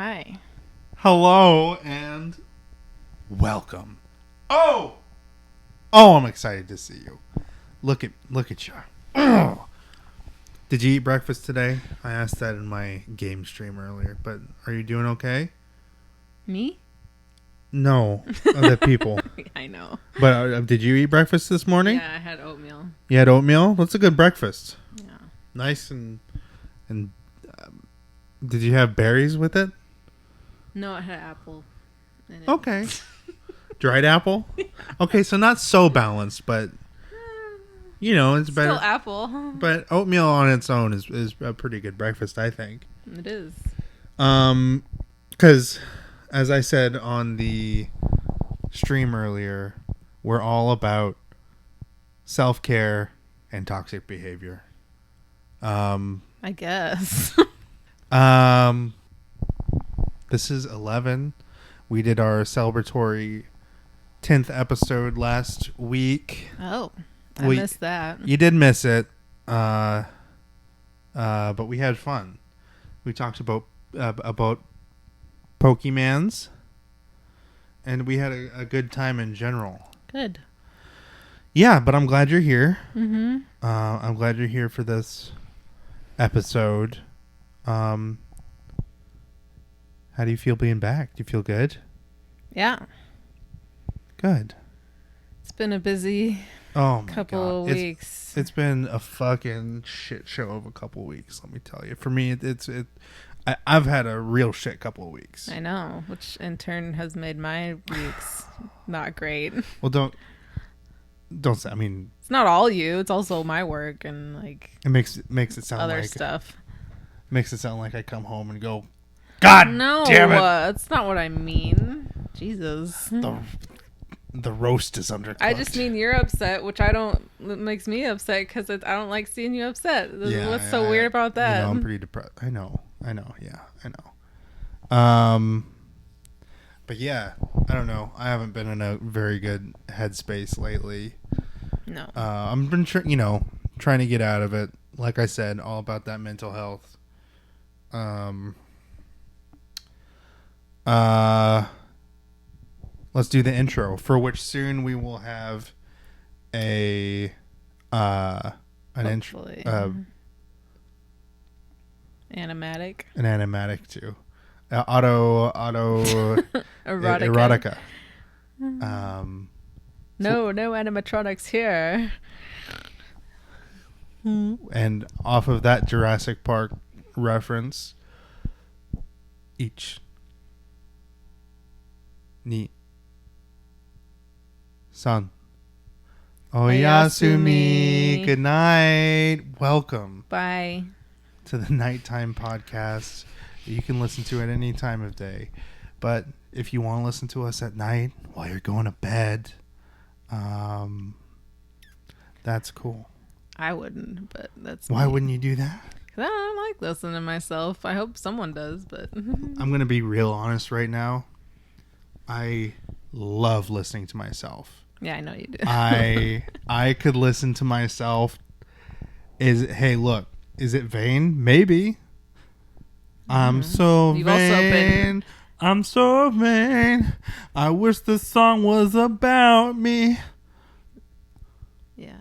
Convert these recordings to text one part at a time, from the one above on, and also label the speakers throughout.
Speaker 1: Hi.
Speaker 2: Hello and welcome. Oh, I'm excited to see you. Look at you. Did you eat breakfast today? I asked that in my game stream earlier, but are you doing okay?
Speaker 1: Me?
Speaker 2: No, other people.
Speaker 1: I know.
Speaker 2: But did you eat breakfast this morning?
Speaker 1: Yeah, I had oatmeal.
Speaker 2: You had oatmeal? That's a good breakfast.
Speaker 1: Yeah.
Speaker 2: Nice and did you have berries with it?
Speaker 1: No, it had apple in it.
Speaker 2: Okay. Dried apple? Okay, so not so balanced, but you know, it's better.
Speaker 1: Still apple.
Speaker 2: But oatmeal on its own is a pretty good breakfast, I think.
Speaker 1: It is.
Speaker 2: Because as I said on the stream earlier, we're all about self-care and toxic behavior.
Speaker 1: I guess.
Speaker 2: This is 11. We did our celebratory 10th episode last week.
Speaker 1: Oh, I missed that.
Speaker 2: You did miss it. But we had fun. We talked about Pokemans, and we had a good time in general.
Speaker 1: Good.
Speaker 2: Yeah, but I'm glad you're here.
Speaker 1: Mm-hmm.
Speaker 2: I'm glad you're here for this episode. How do you feel being back? Do you feel good?
Speaker 1: Yeah.
Speaker 2: Good.
Speaker 1: It's been a busy couple of weeks.
Speaker 2: It's been a fucking shit show of a couple of weeks, let me tell you. For me, I've had a real shit couple of weeks.
Speaker 1: I know, which in turn has made my weeks not great.
Speaker 2: Well, don't say. I mean,
Speaker 1: it's not all you. It's also my work and like
Speaker 2: it makes it sound
Speaker 1: other
Speaker 2: like
Speaker 1: stuff.
Speaker 2: Makes it sound like I come home and go, God
Speaker 1: no,
Speaker 2: damn it!
Speaker 1: That's not what I mean. Jesus.
Speaker 2: The roast is undercooked.
Speaker 1: I just mean you're upset, which I don't. It makes me upset because I don't like seeing you upset. What's so weird about that?
Speaker 2: You know, I'm pretty depressed. I know. Yeah, I know. But yeah, I don't know. I haven't been in a very good headspace lately.
Speaker 1: No.
Speaker 2: I've been trying to get out of it. Like I said, all about that mental health. Let's do the intro, for which soon we will have an intro.
Speaker 1: Animatic.
Speaker 2: An animatic too. Auto erotica.
Speaker 1: No animatronics here.
Speaker 2: And off of that Jurassic Park reference, each ni san Oyasumi. Good night. Welcome.
Speaker 1: Bye.
Speaker 2: To the nighttime podcast. You can listen to it any time of day. But if you want to listen to us at night while you're going to bed, that's cool.
Speaker 1: I wouldn't, but that's
Speaker 2: Why wouldn't you do that?
Speaker 1: Because I don't like listening to myself. I hope someone does, but
Speaker 2: I'm going to be real honest right now. I love listening to myself.
Speaker 1: Yeah, I know you do.
Speaker 2: I could listen to myself. Hey, look, is it vain? Maybe. I'm so vain. I'm so vain. I wish the song was about me.
Speaker 1: Yeah.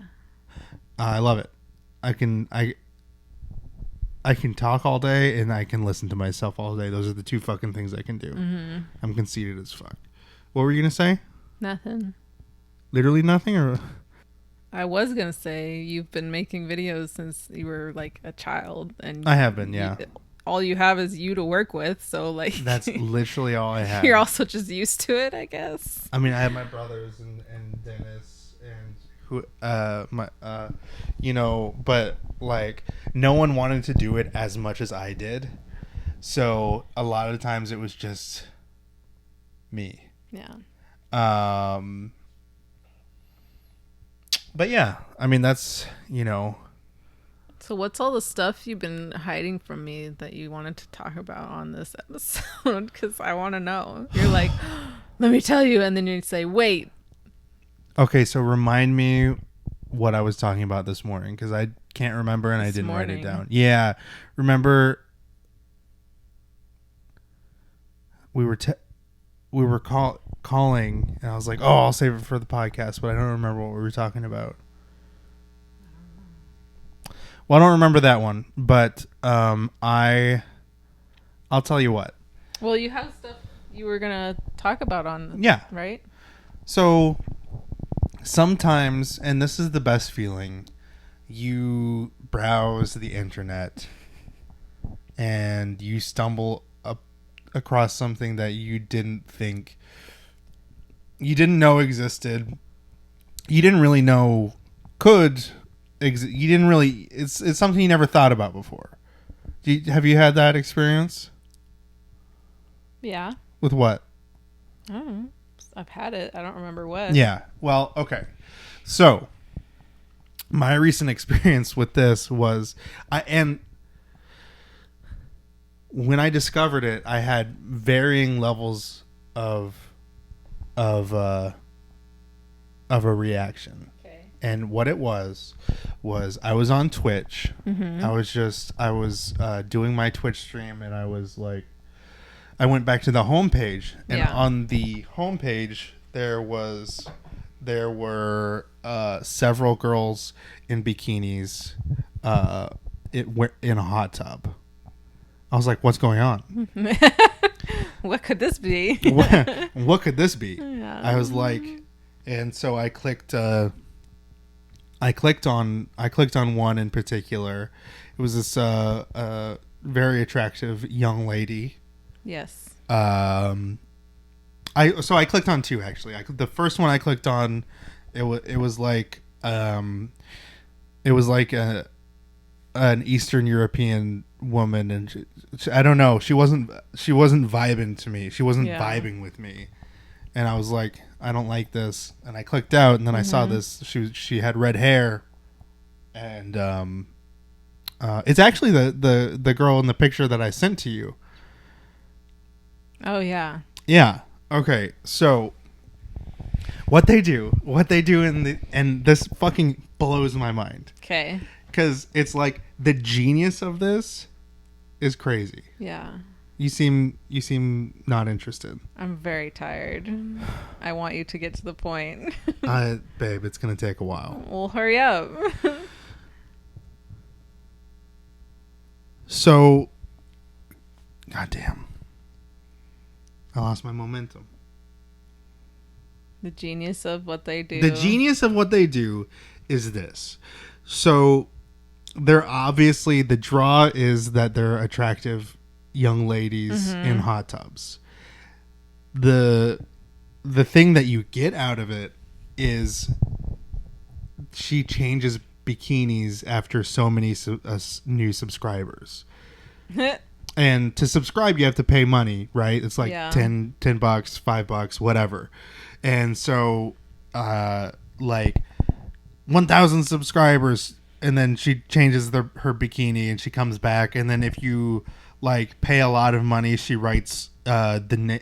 Speaker 2: I love it. I can talk all day and I can listen to myself all day. Those are the two fucking things I can do.
Speaker 1: Mm-hmm.
Speaker 2: I'm conceited as fuck. What were you gonna say?
Speaker 1: Nothing.
Speaker 2: Literally nothing, or?
Speaker 1: I was gonna say you've been making videos since you were like a child, and
Speaker 2: I have been, yeah.
Speaker 1: All you have is you to work with, so like
Speaker 2: that's literally all I have.
Speaker 1: You're also just used to it, I guess.
Speaker 2: I mean, I have my brothers and Dennis and who but like no one wanted to do it as much as I did, so a lot of times it was just me.
Speaker 1: Yeah.
Speaker 2: But yeah, I mean that's
Speaker 1: So what's all the stuff you've been hiding from me that you wanted to talk about on this episode? Because I want to know. You're like, let me tell you, and then you say, wait.
Speaker 2: Okay, so remind me what I was talking about this morning, because I can't remember and I didn't write it down. Yeah, remember we were calling, and I was like, oh, I'll save it for the podcast, but I don't remember what we were talking about. Well, I don't remember that one, but I'll tell you what.
Speaker 1: Well, you have stuff you were gonna talk about on.
Speaker 2: Yeah.
Speaker 1: Right.
Speaker 2: So sometimes, and this is the best feeling, you browse the internet and you stumble across something that you didn't know existed. You didn't really know you didn't really, it's something you never thought about before. Have you had that experience?
Speaker 1: Yeah.
Speaker 2: With what?
Speaker 1: I don't know. I've had it. I don't remember what.
Speaker 2: Yeah. Well, okay. So my recent experience with this was, and when I discovered it, I had varying levels of a reaction. Okay. And what it was I was on Twitch. Mm-hmm. I was doing my Twitch stream, and I was like, I went back to the homepage, and on the homepage there were several girls in bikinis in a hot tub. I was like, what's going on?
Speaker 1: What could this be?
Speaker 2: what could this be?
Speaker 1: Yeah.
Speaker 2: I was like, and so I clicked on one in particular. It was this very attractive young lady.
Speaker 1: Yes.
Speaker 2: I clicked on two, actually. The first one I clicked on, it was like an Eastern European woman, and I don't know, she wasn't vibing to me. She wasn't vibing with me, and I was like, I don't like this, and I clicked out, and then I saw this. She had red hair, and it's actually the girl in the picture that I sent to you.
Speaker 1: Oh yeah.
Speaker 2: Yeah. Okay. So what they do and this fucking blows my mind.
Speaker 1: Okay.
Speaker 2: Because it's like the genius of this is crazy.
Speaker 1: Yeah.
Speaker 2: You seem not interested.
Speaker 1: I'm very tired. I want you to get to the point.
Speaker 2: Babe, it's gonna take a while.
Speaker 1: Well, hurry up.
Speaker 2: So, goddamn. I lost my momentum.
Speaker 1: The genius of what they do.
Speaker 2: The genius of what they do is this. So, they're obviously, the draw is that they're attractive young ladies in hot tubs. The thing that you get out of it is she changes bikinis after so many new subscribers. And to subscribe, you have to pay money, right? It's like $10, $5, whatever. And so, like 1,000 subscribers, and then she changes her bikini, and she comes back. And then if you like pay a lot of money, she writes the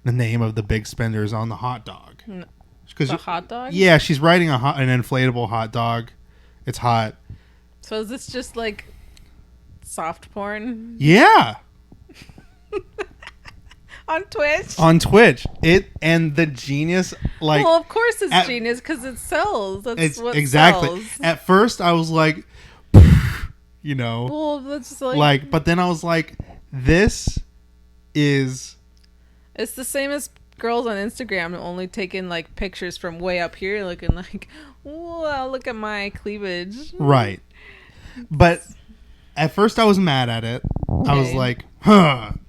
Speaker 2: name of the big spenders on the hot dog.
Speaker 1: The hot dog?
Speaker 2: Yeah, she's writing an inflatable hot dog. It's hot.
Speaker 1: So is this just like soft porn?
Speaker 2: Yeah.
Speaker 1: On Twitch?
Speaker 2: On Twitch. And the genius, like...
Speaker 1: Well, of course it's genius, because it sells. That's what
Speaker 2: exactly.
Speaker 1: sells.
Speaker 2: At first, I was like, you know...
Speaker 1: Well, that's like...
Speaker 2: But then I was like, this is...
Speaker 1: It's the same as girls on Instagram only taking, like, pictures from way up here, looking like, wow, look at my cleavage.
Speaker 2: Right. But... At first, I was mad at it. Okay. I was like,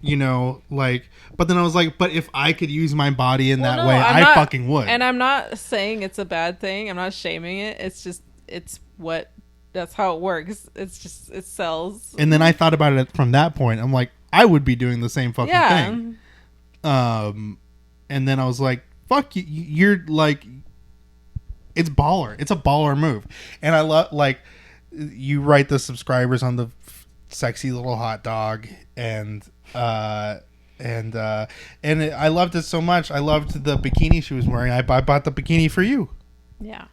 Speaker 2: you know, like, but then I was like, but if I could use my body in that way, I fucking would.
Speaker 1: And I'm not saying it's a bad thing. I'm not shaming it. It's just, that's how it works. It's just, it sells.
Speaker 2: And then I thought about it from that point. I'm like, I would be doing the same fucking thing. And then I was like, fuck you. You're like, it's baller. It's a baller move. And I love, like, you write the subscribers on the sexy little hot dog, and I loved it so much. I loved the bikini she was wearing. I bought the bikini for you.
Speaker 1: Yeah,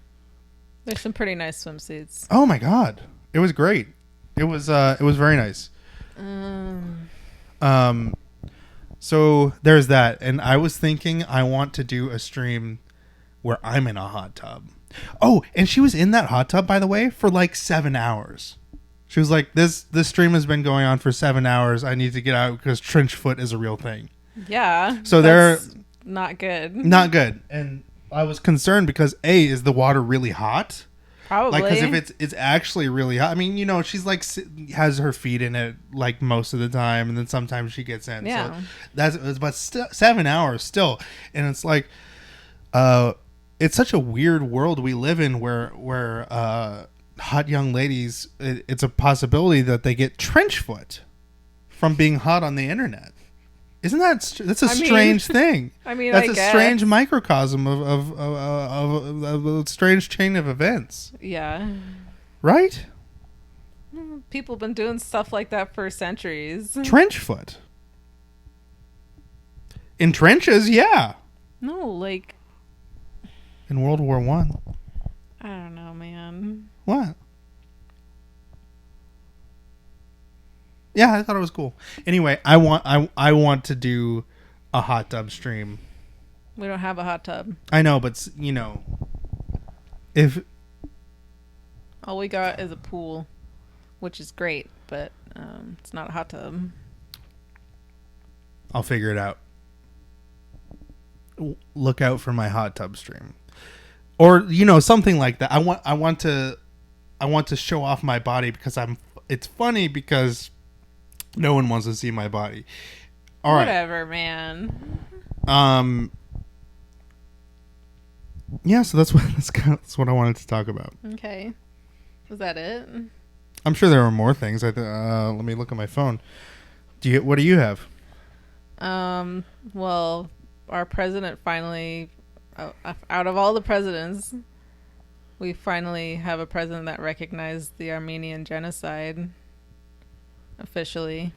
Speaker 1: there's some pretty nice swimsuits.
Speaker 2: Oh my god, it was great. It was very nice. So there's that. And I was thinking I want to do a stream where I'm in a hot tub. Oh, and she was in that hot tub, by the way, for like 7 hours. She was like, this stream has been going on for 7 hours. I need to get out because trench foot is a real thing.
Speaker 1: Yeah.
Speaker 2: So they're
Speaker 1: not good.
Speaker 2: Not good. And I was concerned because A, is the water really hot?
Speaker 1: Probably.
Speaker 2: Like, because if it's actually really hot, I mean, you know, she's like has her feet in it like most of the time, and then sometimes she gets in.
Speaker 1: Yeah.
Speaker 2: So but 7 hours still, and it's like, it's such a weird world we live in where hot young ladies, it's a possibility that they get trench foot from being hot on the internet. Isn't that's a strange thing?
Speaker 1: I mean,
Speaker 2: that's
Speaker 1: I
Speaker 2: a
Speaker 1: guess.
Speaker 2: strange microcosm of a strange chain of events.
Speaker 1: Yeah.
Speaker 2: Right?
Speaker 1: People have been doing stuff like that for centuries.
Speaker 2: Trench foot. In trenches, yeah.
Speaker 1: No, like...
Speaker 2: In World War One.
Speaker 1: I don't know, man.
Speaker 2: What? Yeah, I thought it was cool. Anyway, I want to do a hot tub stream.
Speaker 1: We don't have a hot tub.
Speaker 2: I know, but you know, if
Speaker 1: all we got is a pool, which is great, but it's not a hot tub.
Speaker 2: I'll figure it out. Look out for my hot tub stream, or you know, something like that. I want to show off my body because it's funny because no one wants to see my body. All right.
Speaker 1: Whatever, man.
Speaker 2: Yeah, so that's what I wanted to talk about.
Speaker 1: Okay. Was that it?
Speaker 2: I'm sure there were more things. Let me look at my phone. What do you have?
Speaker 1: Well, our president finally, out of all the presidents, we finally have a president that recognized the Armenian genocide officially.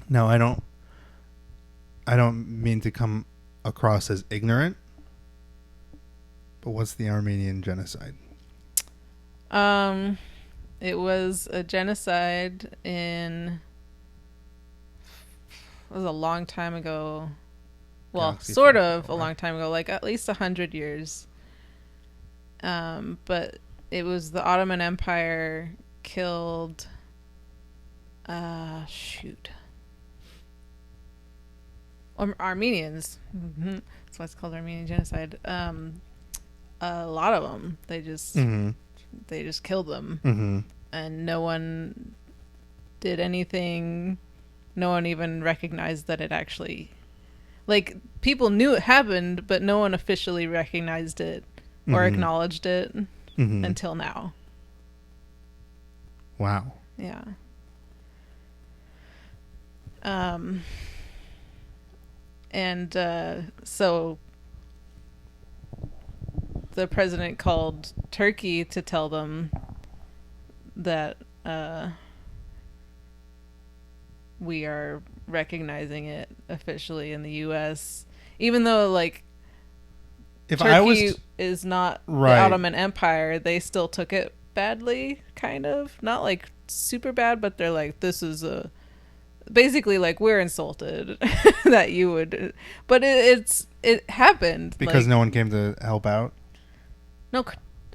Speaker 2: No, I don't mean to come across as ignorant. But what's the Armenian genocide?
Speaker 1: It was a genocide it was a long time ago. Well,
Speaker 2: Galaxy
Speaker 1: sort
Speaker 2: far
Speaker 1: of
Speaker 2: away.
Speaker 1: a long time ago, like at least 100 years. But it was the Ottoman Empire killed Armenians. Mm-hmm. That's why it's called Armenian genocide. A lot of them, they just killed them, and no one did anything. No one even recognized that it actually, like, people knew it happened, but no one officially recognized it or acknowledged it until now.
Speaker 2: Wow.
Speaker 1: Yeah. So the president called Turkey to tell them that we are recognizing it officially in the U.S., even though, like,
Speaker 2: If
Speaker 1: Turkey
Speaker 2: I was
Speaker 1: is not
Speaker 2: Right.
Speaker 1: the Ottoman Empire, they still took it badly, kind of. Not like super bad, but they're like, this is basically like, we're insulted that you would, but it happened
Speaker 2: because
Speaker 1: like,
Speaker 2: no one came to help out.
Speaker 1: no,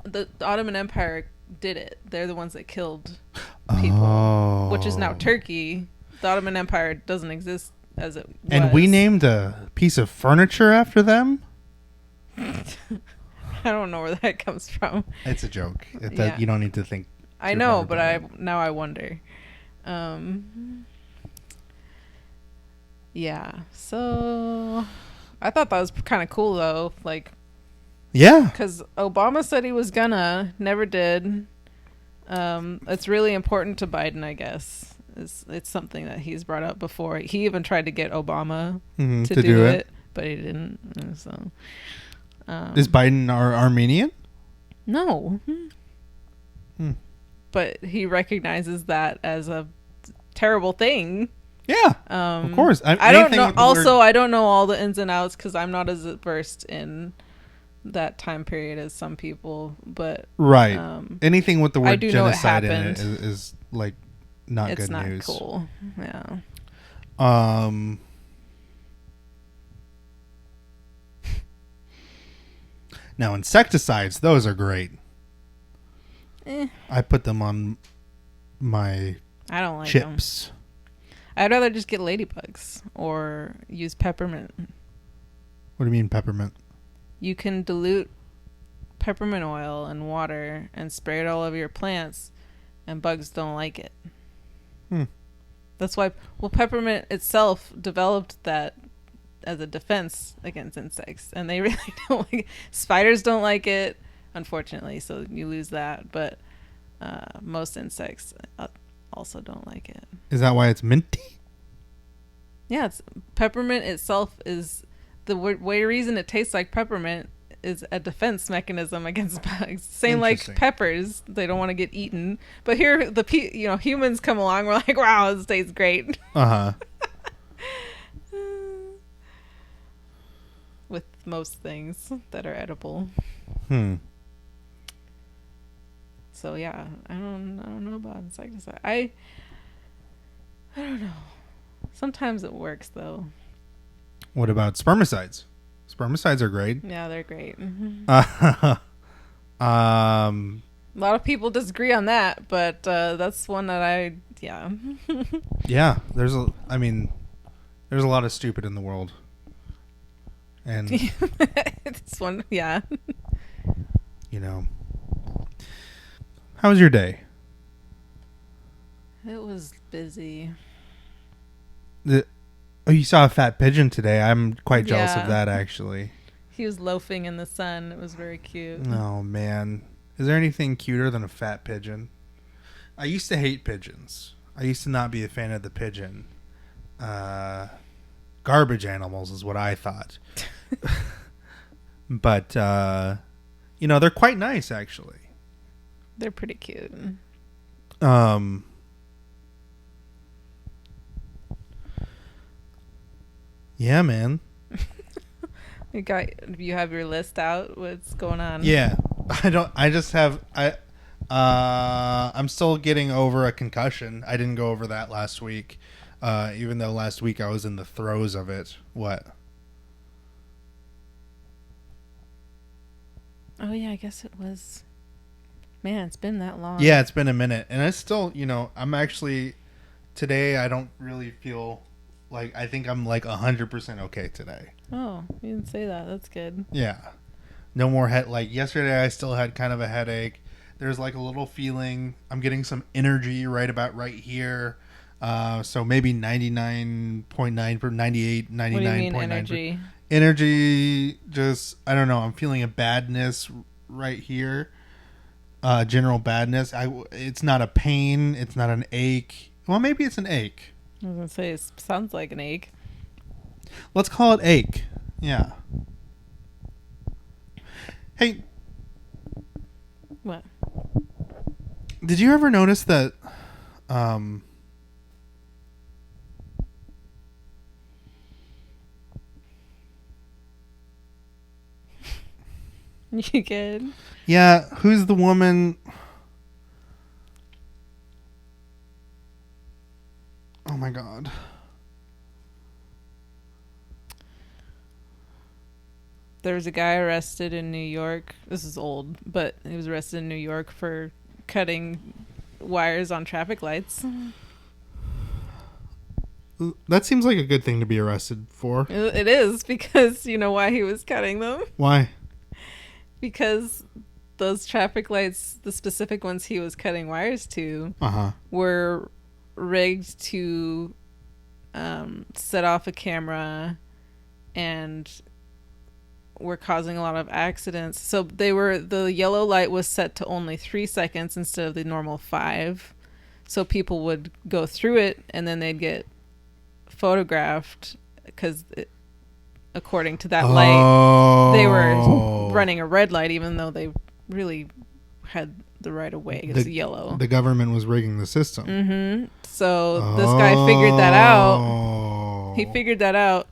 Speaker 1: the Ottoman Empire did it. They're the ones that killed people, which is now Turkey. The Ottoman Empire doesn't exist as it was.
Speaker 2: And we named a piece of furniture after them?
Speaker 1: I don't know where that comes from.
Speaker 2: It's a joke.
Speaker 1: Yeah.
Speaker 2: You don't need to think.
Speaker 1: I
Speaker 2: too
Speaker 1: know,
Speaker 2: hard
Speaker 1: but
Speaker 2: about it.
Speaker 1: I wonder. Yeah. So I thought that was kind of cool, though. Like,
Speaker 2: Yeah.
Speaker 1: because Obama said he was gonna, never did. It's really important to Biden, I guess. It's something that he's brought up before. He even tried to get Obama to do it, but he didn't. So,
Speaker 2: is Biden Armenian?
Speaker 1: No. But he recognizes that as a terrible thing.
Speaker 2: Yeah, of course.
Speaker 1: I don't know. Also, I don't know all the ins and outs because I'm not as versed in that time period as some people. But
Speaker 2: right, anything with the word
Speaker 1: do know it
Speaker 2: genocide in it
Speaker 1: happened.
Speaker 2: is like not
Speaker 1: it's
Speaker 2: good
Speaker 1: not
Speaker 2: news.
Speaker 1: cool. Yeah.
Speaker 2: Um. Now insecticides, those are great. I put them on my
Speaker 1: I don't like
Speaker 2: chips.
Speaker 1: them. I'd rather just get ladybugs or use peppermint.
Speaker 2: What do you mean peppermint?
Speaker 1: You can dilute peppermint oil and water and spray it all over your plants, and bugs don't like it. That's why, peppermint itself developed that as a defense against insects, and they really don't like it. Spiders don't like it, unfortunately, so you lose that, but most insects also don't like it.
Speaker 2: Is that why it's minty?
Speaker 1: Yeah, it's peppermint itself is the reason it tastes like peppermint is a defense mechanism against bugs. Same like peppers, they don't want to get eaten. But here, humans come along. We're like, wow, this tastes great. With most things that are edible. So yeah, I don't know about insecticide. I don't know. Sometimes it works though.
Speaker 2: What about spermicides? Spermicides are great.
Speaker 1: Yeah, they're great.
Speaker 2: A
Speaker 1: lot of people disagree on that, but that's one that
Speaker 2: yeah, there's a lot of stupid in the world. And
Speaker 1: this one, yeah.
Speaker 2: How was your day?
Speaker 1: It was busy.
Speaker 2: You saw a fat pigeon today. I'm quite jealous of that, actually.
Speaker 1: He was loafing in the sun. It was very cute.
Speaker 2: Oh, man. Is there anything cuter than a fat pigeon? I used to hate pigeons. I used to not be a fan of the pigeon. Garbage animals is what I thought. But, they're quite nice, actually.
Speaker 1: They're pretty cute.
Speaker 2: Yeah, man.
Speaker 1: You have your list out? What's going on?
Speaker 2: Yeah. I'm still getting over a concussion. I didn't go over that last week. Even though last week I was in the throes of it. What?
Speaker 1: Oh yeah, I guess it was. Man, it's been that long.
Speaker 2: Yeah, it's been a minute. And I still, I'm actually, today I don't really feel like, I think I'm like 100% okay today.
Speaker 1: Oh, you didn't say that. That's good.
Speaker 2: Yeah. No more like yesterday I still had kind of a headache. There's like a little feeling. I'm getting some energy right here. So maybe 99.9 for 98, 99.9. What do you mean
Speaker 1: energy?
Speaker 2: Energy, just, I don't know. I'm feeling a badness right here. General badness. It's not a pain. It's not an ache. Well, maybe it's an ache.
Speaker 1: I was going to say, it sounds like an ache.
Speaker 2: Let's call it ache. Yeah. Hey.
Speaker 1: What?
Speaker 2: Did you ever notice that
Speaker 1: You good?
Speaker 2: Yeah, who's the woman? Oh my god.
Speaker 1: There was a guy arrested in New York. This is old, but he was arrested in New York for cutting wires on traffic lights.
Speaker 2: That seems like a good thing to be arrested for.
Speaker 1: It is, because you know why he was cutting them?
Speaker 2: Why?
Speaker 1: Because those traffic lights, the specific ones he was cutting wires to, were rigged to set off a camera and were causing a lot of accidents. So the yellow light was set to only 3 seconds instead of the normal 5. So people would go through it and then they'd get photographed because according to that light, they were running a red light even though they really had the right of way. It's yellow.
Speaker 2: The government was rigging the system.
Speaker 1: Mm-hmm. So this guy figured that out. He figured that out.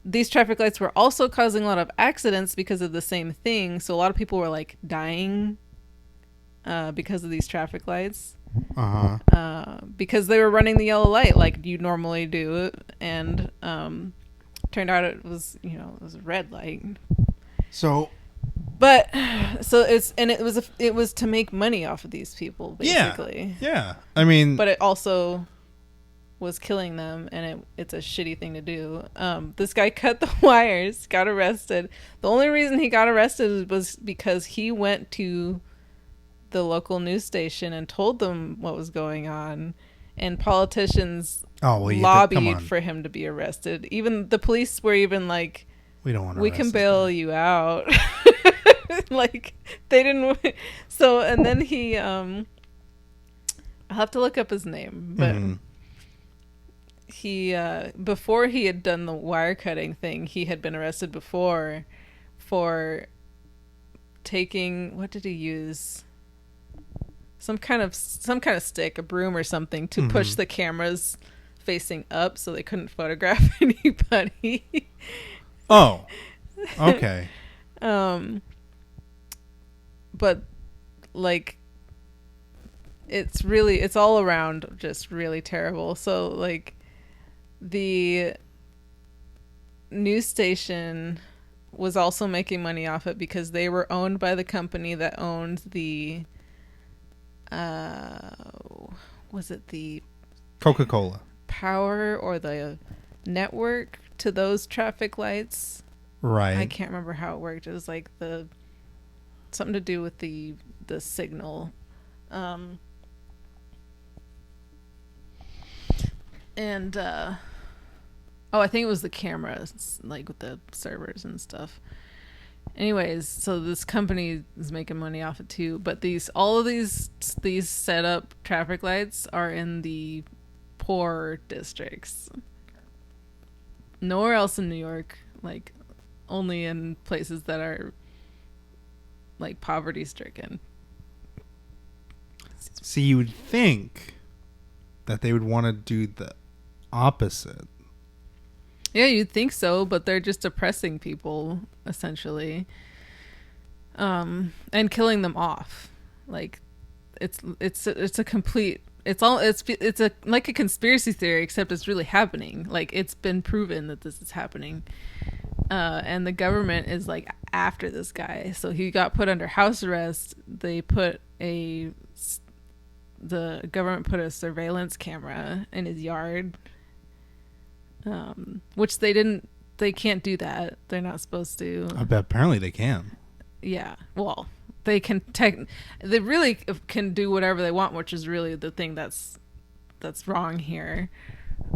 Speaker 1: These traffic lights were also causing a lot of accidents because of the same thing. So a lot of people were like dying because of these traffic lights. Because they were running the yellow light like you normally do, and turned out it was it was a red light.
Speaker 2: So,
Speaker 1: but so it was to make money off of these people basically.
Speaker 2: Yeah. I mean,
Speaker 1: but it also was killing them, and it's a shitty thing to do. This guy cut the wires, got arrested. The only reason he got arrested was because he went to the local news station and told them what was going on, and politicians lobbied for him to be arrested. Even the police were even like,
Speaker 2: we don't want to
Speaker 1: we can bail you out. Like they didn't. So and then he I'll have to look up his name, but he before he had done the wire cutting thing, he had been arrested before for taking, what did he use, some kind of stick, a broom or something, to push the cameras facing up so they couldn't photograph anybody.
Speaker 2: Oh, okay.
Speaker 1: But like it's all around just really terrible. So like the news station was also making money off it because they were owned by the company that owned the was it the
Speaker 2: Coca-Cola
Speaker 1: power or the network to those traffic lights?
Speaker 2: Right.
Speaker 1: I can't remember how it worked. It was like something to do with the signal. And I think it was the cameras, like with the servers and stuff. Anyways, so this company is making money off it too, but all of these set up traffic lights are in the poor districts. Nowhere else in New York, like only in places that are like poverty stricken.
Speaker 2: See, you would think that they would want to do the opposite.
Speaker 1: Yeah, you'd think so, but they're just oppressing people essentially, and killing them off. Like, it's a complete. It's a like a conspiracy theory, except it's really happening. Like, it's been proven that this is happening, and the government is like after this guy. So he got put under house arrest. The government put a surveillance camera in his yard. Which they can't do that. They're not supposed to.
Speaker 2: I bet apparently they can.
Speaker 1: Yeah. Well, they can they really can do whatever they want, which is really the thing that's wrong here.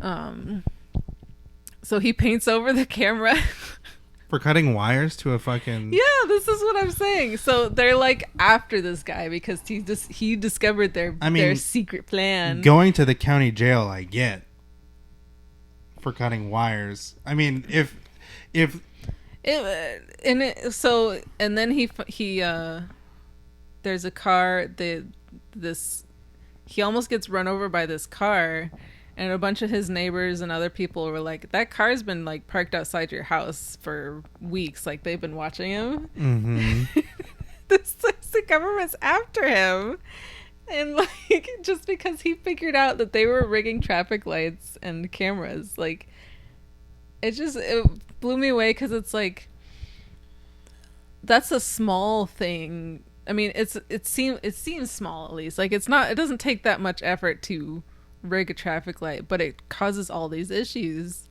Speaker 1: So he paints over the camera.
Speaker 2: For cutting wires to a fucking...
Speaker 1: Yeah, this is what I'm saying. So they're like after this guy because he discovered their secret plan.
Speaker 2: Going to the county jail, I get. For cutting wires. I mean, if and then he there's a car, he almost gets run over by this car, and a bunch of his neighbors and other people were like, that car's been like parked outside your house for weeks, like they've been watching him. The government's after him. And like, just because he figured out that they were rigging traffic lights and cameras, like, it blew me away, because it's like, that's a small thing. I mean, it seems small, at least. Like, it doesn't take that much effort to rig a traffic light, but it causes all these issues,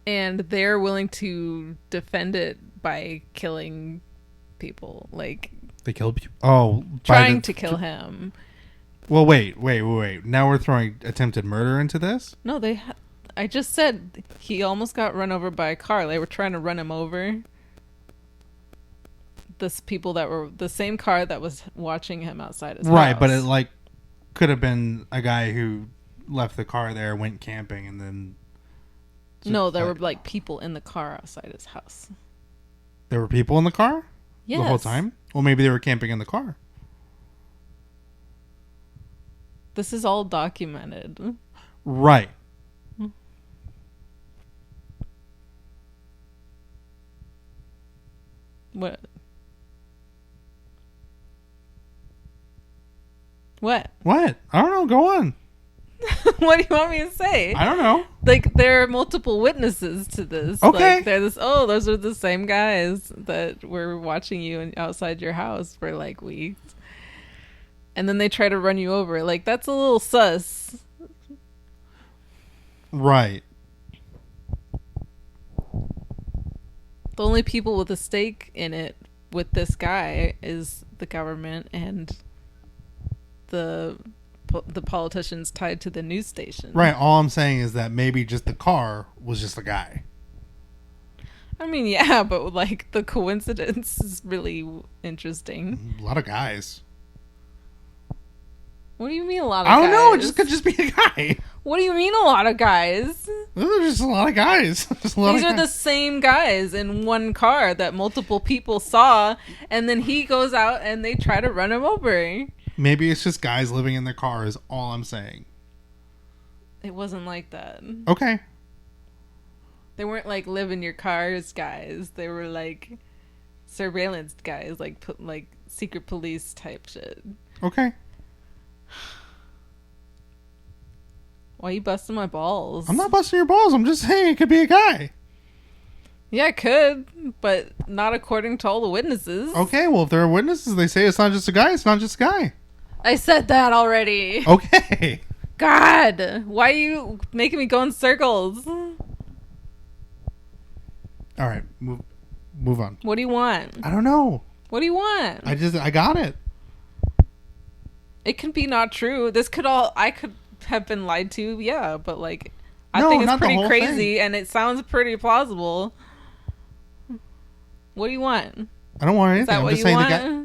Speaker 2: and they're willing to defend it by killing people. Like, they killed people. Oh,
Speaker 1: trying to kill him.
Speaker 2: Well, wait. Now we're throwing attempted murder into this?
Speaker 1: No, I just said he almost got run over by a car. They were trying to run him over. People that were the same car that was watching him outside his house.
Speaker 2: Right, but it like could have been a guy who left the car there, went camping, and then...
Speaker 1: No, there were like people in the car outside his house.
Speaker 2: There were people in the car?
Speaker 1: Yes.
Speaker 2: The whole time? Well, maybe they were camping in the car.
Speaker 1: This is all documented.
Speaker 2: Right.
Speaker 1: What? What?
Speaker 2: What? I don't know. Go on.
Speaker 1: What do you want me to say?
Speaker 2: I don't know.
Speaker 1: Like, there are multiple witnesses to this.
Speaker 2: Okay.
Speaker 1: Like, they're those are the same guys that were watching you outside your house for, like, weeks. And then they try to run you over. Like, that's a little sus.
Speaker 2: Right.
Speaker 1: The only people with a stake in it with this guy is the government and the politicians tied to the news station.
Speaker 2: Right. All I'm saying is that maybe just the car was just a guy.
Speaker 1: I mean, yeah, but like the coincidence is really interesting.
Speaker 2: A lot of guys.
Speaker 1: What do you mean a lot of guys?
Speaker 2: I don't know. It just could just be a guy.
Speaker 1: What do you mean a lot of guys?
Speaker 2: There's just a lot of guys.
Speaker 1: These are the same guys in one car that multiple people saw, and then he goes out and they try to run him over.
Speaker 2: Maybe it's just guys living in their car is all I'm saying.
Speaker 1: It wasn't like that.
Speaker 2: Okay.
Speaker 1: They weren't like live in your cars guys. They were like surveillance guys, like secret police type shit.
Speaker 2: Okay.
Speaker 1: Why are you busting my balls?
Speaker 2: I'm not busting your balls. I'm just saying it could be a guy.
Speaker 1: Yeah, it could, but not according to all the witnesses.
Speaker 2: Okay, well, if there are witnesses, they say it's not just a guy. It's not just a guy.
Speaker 1: I said that already.
Speaker 2: Okay.
Speaker 1: God, why are you making me go in circles?
Speaker 2: All right, move on.
Speaker 1: What do you want?
Speaker 2: I don't know.
Speaker 1: What do you want?
Speaker 2: I got it.
Speaker 1: It can be not true. I could have been lied to, yeah, but like, I think it's pretty crazy and it sounds pretty plausible. What do you want?
Speaker 2: I don't want anything.
Speaker 1: Is that
Speaker 2: I'm
Speaker 1: what
Speaker 2: just
Speaker 1: you
Speaker 2: saying
Speaker 1: want?
Speaker 2: the guy.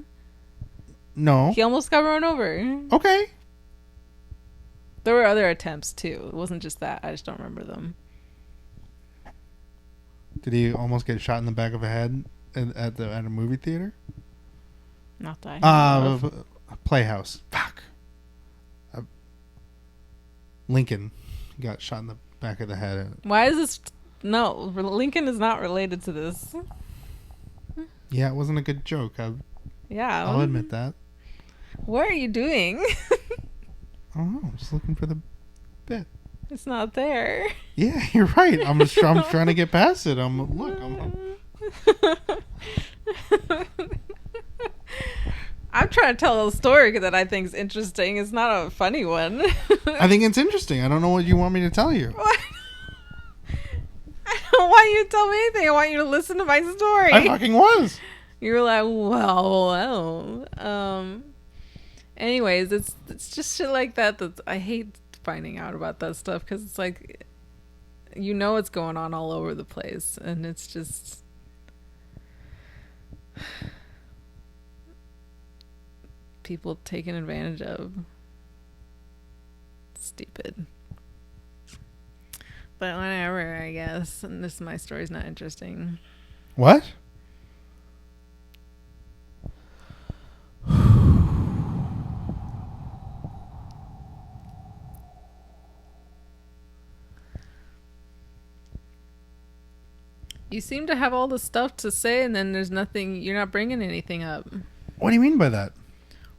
Speaker 2: No.
Speaker 1: He almost got run over.
Speaker 2: Okay.
Speaker 1: There were other attempts too. It wasn't just that. I just don't remember them.
Speaker 2: Did he almost get shot in the back of the head at a movie theater?
Speaker 1: Not that I know of.
Speaker 2: Playhouse. Fuck. Lincoln got shot in the back of the head.
Speaker 1: Why is this? No, Lincoln is not related to this.
Speaker 2: Yeah, it wasn't a good joke.
Speaker 1: Yeah,
Speaker 2: I'll admit that.
Speaker 1: What are you doing?
Speaker 2: I don't know. I'm just looking for the bit.
Speaker 1: It's not there.
Speaker 2: Yeah, you're right. I'm trying to get past it.
Speaker 1: I'm trying to tell a story that I think is interesting. It's not a funny one.
Speaker 2: I think it's interesting. I don't know what you want me to tell you.
Speaker 1: What? I don't want you to tell me anything. I want you to listen to my story.
Speaker 2: I fucking was.
Speaker 1: You were like, well. Anyways, it's just shit like that I hate finding out about that stuff because it's like, you know, it's going on all over the place, and it's just people taken advantage of. Stupid. But whatever, I guess. And my story's not interesting.
Speaker 2: What?
Speaker 1: You seem to have all the stuff to say, and then there's nothing. You're not bringing anything up.
Speaker 2: What do you mean by that?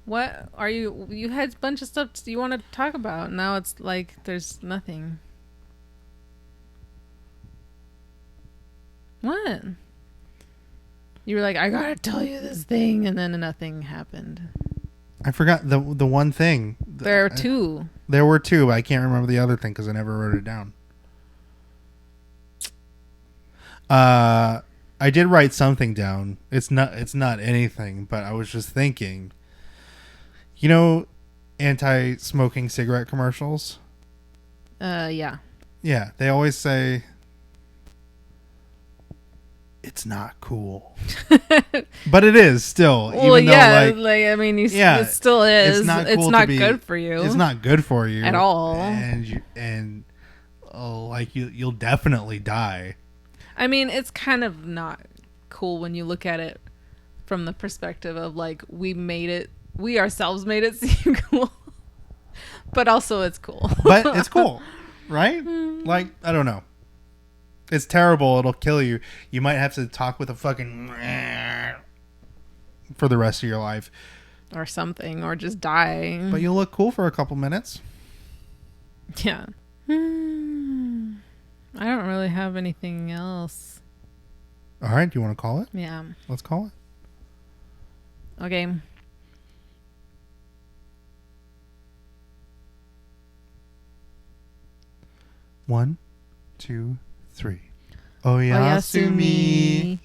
Speaker 1: What are you? You had a bunch of stuff you want to talk about. Now it's like there's nothing. What? You were like, I gotta tell you this thing, and then nothing happened.
Speaker 2: I forgot the one thing.
Speaker 1: There are two.
Speaker 2: There were two, but I can't remember the other thing because I never wrote it down. I did write something down. It's not anything, but I was just thinking. You know, anti-smoking cigarette commercials?
Speaker 1: Yeah.
Speaker 2: Yeah, they always say it's not cool. But it is still.
Speaker 1: Well,
Speaker 2: even
Speaker 1: yeah,
Speaker 2: though,
Speaker 1: I mean, it still is.
Speaker 2: It's not,
Speaker 1: good for you.
Speaker 2: It's not good for you
Speaker 1: at all.
Speaker 2: And you'll definitely die.
Speaker 1: I mean, it's kind of not cool when you look at it from the perspective of like we ourselves made it seem cool, but also it's cool.
Speaker 2: But it's cool, right? Like, I don't know. It's terrible. It'll kill you. You might have to talk with a fucking for the rest of your life.
Speaker 1: or something, or just die.
Speaker 2: But you'll look cool for a couple minutes.
Speaker 1: Yeah. I don't really have anything else.
Speaker 2: All right. Do you want to call it?
Speaker 1: Yeah.
Speaker 2: Let's call it.
Speaker 1: Okay.
Speaker 2: One, two, three. Oyasumi.